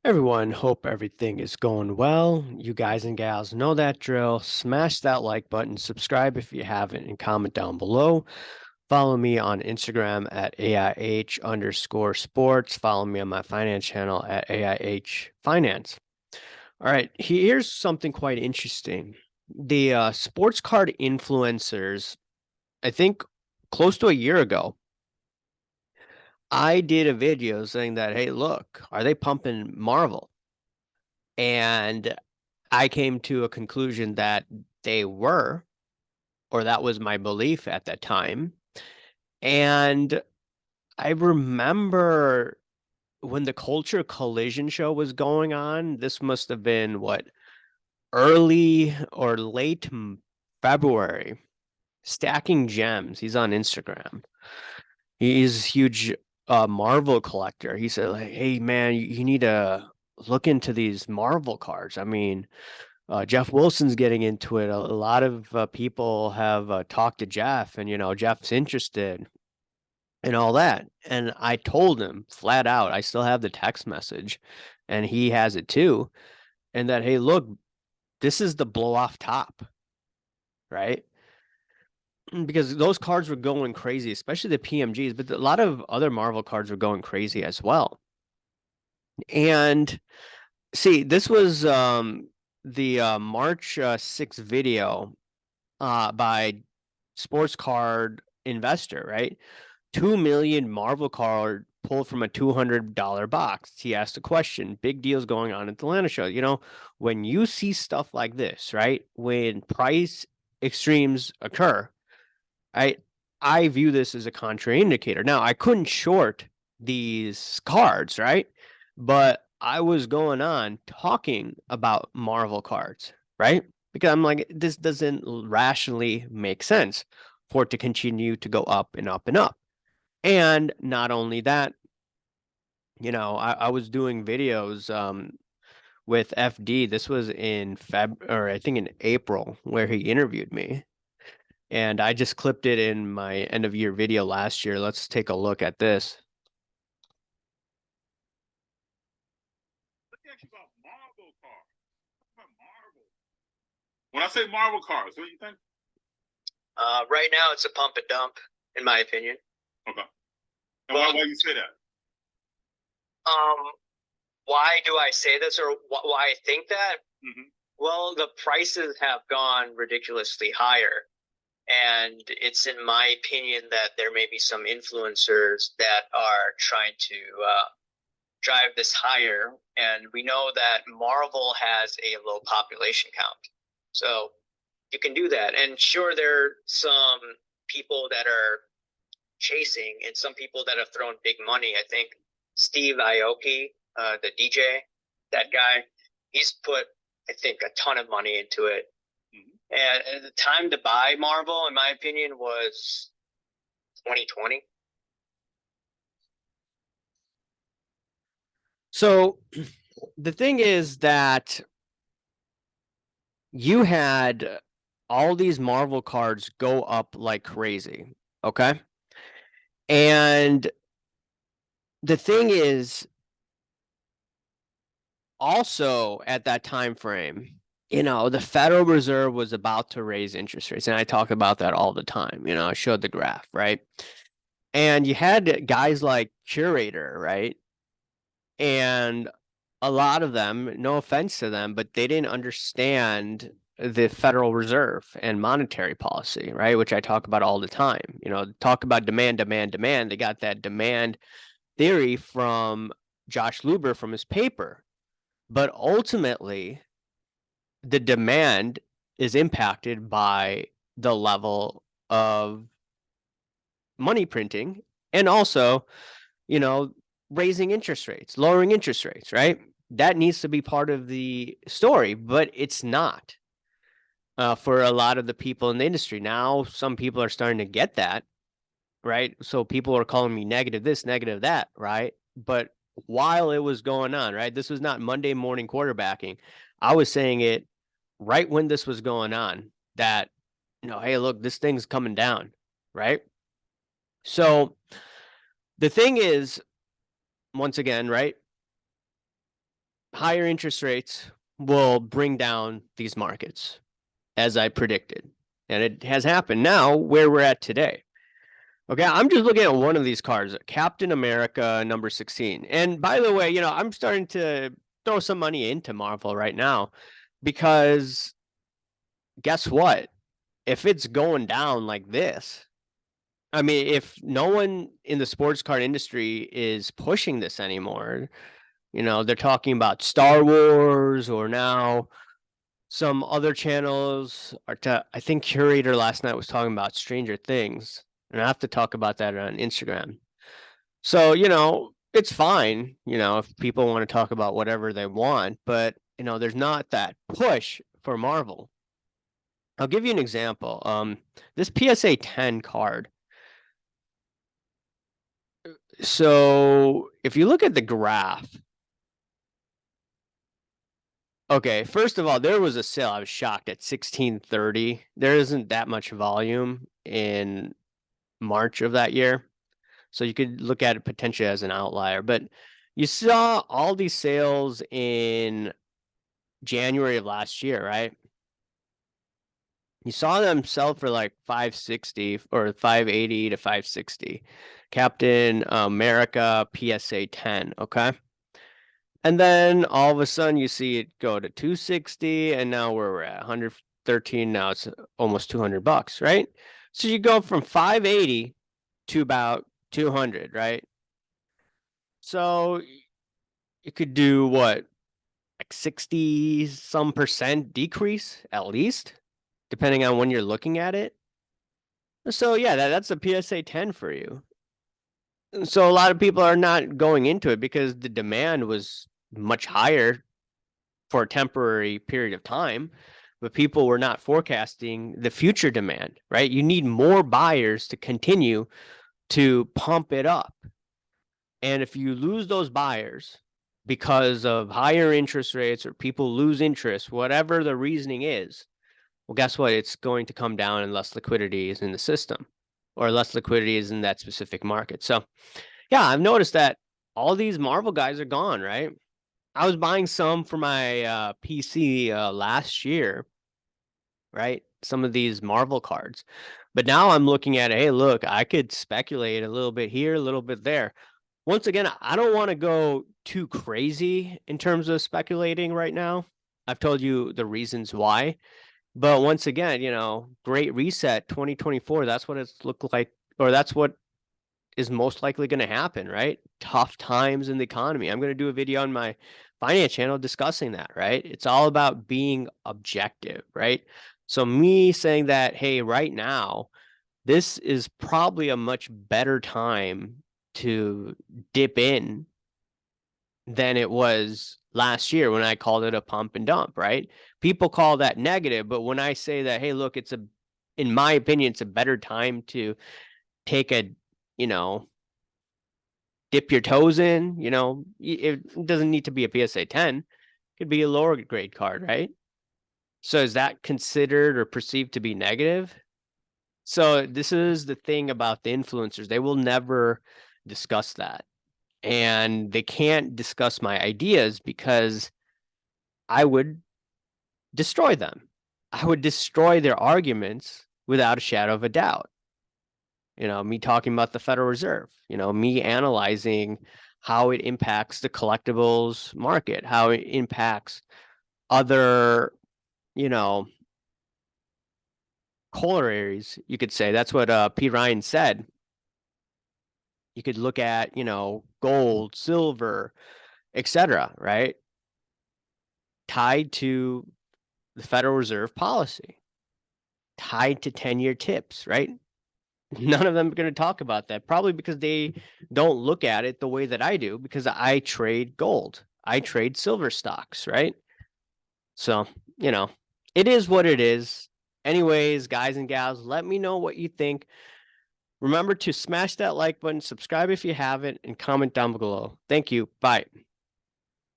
Everyone, hope everything is going well. You guys and gals know that drill. Smash that like button, subscribe if you haven't, and comment down below. Follow me on Instagram at AIH underscore sports. Follow me on my finance channel at AIH Finance. All right, here's something quite interesting. The sports card influencers, I think close to a year ago, I did a video saying that, hey, look, are they pumping Marvel? And I came to a conclusion that they were, or that was my belief at that time. And I remember when the Culture Collision show was going on, this must have been what, early or late February. Stacking Gems, he's on Instagram. He's a huge Marvel collector. He said, like, hey man, you need to look into these Marvel cards. I mean, Jeff Wilson's getting into it. A lot of people have talked to Jeff, and Jeff's interested and all that. And I told him flat out, I still have the text message, and he has it too. And that, hey, look, this is the blow off top, right? Because those cards were going crazy, especially the PMGs, but a lot of other Marvel cards were going crazy as well. And see, this was the March 6th video by Sports Card Investor, right? 2 million Marvel card pulled from a $200 box. He asked a question. Big deals going on at the Atlanta show. When you see stuff like this, right? When price extremes occur, I view this as a contraindicator. Now, I couldn't short these cards, right? But I was going on talking about Marvel cards, right? Because I'm like, this doesn't rationally make sense for it to continue to go up and up and up. And not only that, I was doing videos with FD. This was in or I think in April, where he interviewed me. And I just clipped it in my end of year video last year. Let's take a look at this. Let me ask you about Marvel cards. About Marvel. When I say Marvel cards, what do you think? Right now, it's a pump and dump, in my opinion. Okay. And why you say that? Why do I say this, or why I think that? Mm-hmm. Well, the prices have gone ridiculously higher. And it's in my opinion that there may be some influencers that are trying to drive this higher. And we know that Marvel has a low population count. So you can do that. And sure, there are some people that are chasing and some people that have thrown big money. I think Steve Aoki, the DJ, that guy, he's put, I think, a ton of money into it. And the time to buy Marvel, in my opinion, was 2020. So the thing is that you had all these Marvel cards go up like crazy, okay? And the thing is, also at that time frame, the Federal Reserve was about to raise interest rates, and I talk about that all the time. I showed the graph, right? And you had guys like Curator, right? And a lot of them, no offense to them, but they didn't understand the Federal Reserve and monetary policy, right? Which I talk about all the time. Talk about demand, demand, demand. They got that demand theory from Josh Luber from his paper. But ultimately, the demand is impacted by the level of money printing and also, raising interest rates, lowering interest rates, right? That needs to be part of the story, but it's not for a lot of the people in the industry. Now, some people are starting to get that, right? So people are calling me negative this, negative that, right? But while it was going on, right, this was not Monday morning quarterbacking. I was saying it right when this was going on that, hey, look, this thing's coming down, right? So the thing is, once again, right, higher interest rates will bring down these markets, as I predicted. And it has happened now where we're at today. Okay, I'm just looking at one of these cards, Captain America number 16. And by the way, I'm starting to throw some money into Marvel right now because guess what? If it's going down like this, I mean, if no one in the sports card industry is pushing this anymore, they're talking about Star Wars or now some other channels are I think Curator last night was talking about Stranger Things, and I have to talk about that on Instagram. So, it's fine, if people want to talk about whatever they want, but there's not that push for Marvel. I'll give you an example. This PSA 10 card. So if you look at the graph, okay, first of all, there was a sale. I was shocked at 1630. There isn't that much volume in March of that year. So you could look at it potentially as an outlier, but you saw all these sales in January of last year, right? You saw them sell for like 560 or 580 to 560. Captain America PSA 10, okay? And then all of a sudden you see it go to 260 and now we're at 113. Now it's almost $200, right? So you go from 580 to about 200, right? So you could do what, like 60 some percent decrease at least, depending on when you're looking at it. So yeah, that's a PSA 10 for you. So a lot of people are not going into it because the demand was much higher for a temporary period of time, but people were not forecasting the future demand, right? You need more buyers to continue to pump it up. And if you lose those buyers because of higher interest rates or people lose interest, whatever the reasoning is, well, guess what? It's going to come down and less liquidity is in the system or less liquidity is in that specific market. So yeah, I've noticed that all these Marvel guys are gone, right? I was buying some for my PC last year, right? Some of these Marvel cards. But now I'm looking at, hey, look, I could speculate a little bit here, a little bit there. Once again, I don't want to go too crazy in terms of speculating right now. I've told you the reasons why. But once again, Great Reset 2024, that's what it's looked like, or that's what is most likely going to happen, right? Tough times in the economy. I'm going to do a video on my finance channel discussing that, right? It's all about being objective, right? So me saying that, hey, right now, this is probably a much better time to dip in than it was last year when I called it a pump and dump, right? People call that negative, but when I say that, hey, look, in my opinion, it's a better time to take a, dip your toes in, it doesn't need to be a PSA 10. It could be a lower grade card, right? So is that considered or perceived to be negative? So this is the thing about the influencers. They will never discuss that. And they can't discuss my ideas because I would destroy them. I would destroy their arguments without a shadow of a doubt. Me talking about the Federal Reserve, me analyzing how it impacts the collectibles market, how it impacts other, corollaries, you could say. That's what P. Ryan said. You could look at, gold, silver, etc., right? Tied to the Federal Reserve policy, tied to 10-year tips, right? None of them are going to talk about that, probably because they don't look at it the way that I do, because I trade gold. I trade silver stocks, right? So, it is what it is. Anyways, guys and gals, let me know what you think. Remember to smash that like button, subscribe if you haven't, and comment down below. Thank you. Bye.